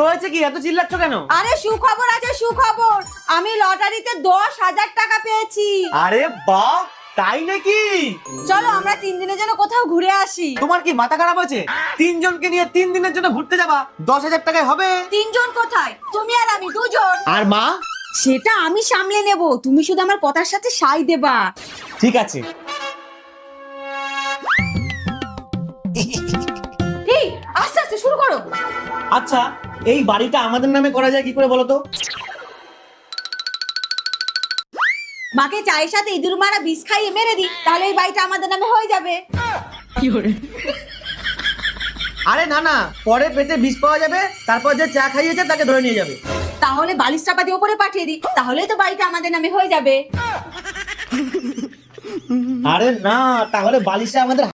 হয়েছে কি, এত চিল্লাচ্ছ কেন? আরে সুখবর আছে, সুখবর। আমি লটারিতে 10,000 টাকা পেয়েছি। আরে বাহ, তাই নাকি? চলো আমরা 3 দিনের জন্য কোথাও ঘুরে আসি। তোমার কি মাথা খারাপ আছে? 3 জনকে নিয়ে 3 দিনের জন্য ঘুরতে যাবা? 10,000 টাকায় হবে? 3 জন কোথায়? তুমি আর আমি 2 জন। আর মা? সেটা আমি সামলে নেব, তুমি শুধু আমার কথার সাথে সাই দেবা। ঠিক আছে। এই আস্তে আস্তে শুরু করো। আচ্ছা, এই বাড়িটা আমাদের নামে করা যায় কি করে বলো তো? মাকে চায়ের সাথে ইঁদুর মারা বিষ খাইয়ে মেরে দিই, তাহলে এই বাড়িটা আমাদের নামে হয়ে যাবে। আরে না না, পরে পেটে বিষ পাওয়া যাবে, তারপর যে চা খাইয়েছে তাকে ধরে নিয়ে যাবে। তাহলে বালিশ চাপা দিয়ে উপরে পাঠিয়ে দিই, তাহলেই তো বাড়িটা আমাদের নামে হয়ে যাবে। আরে না, তাহলে বালিশটা আমাদের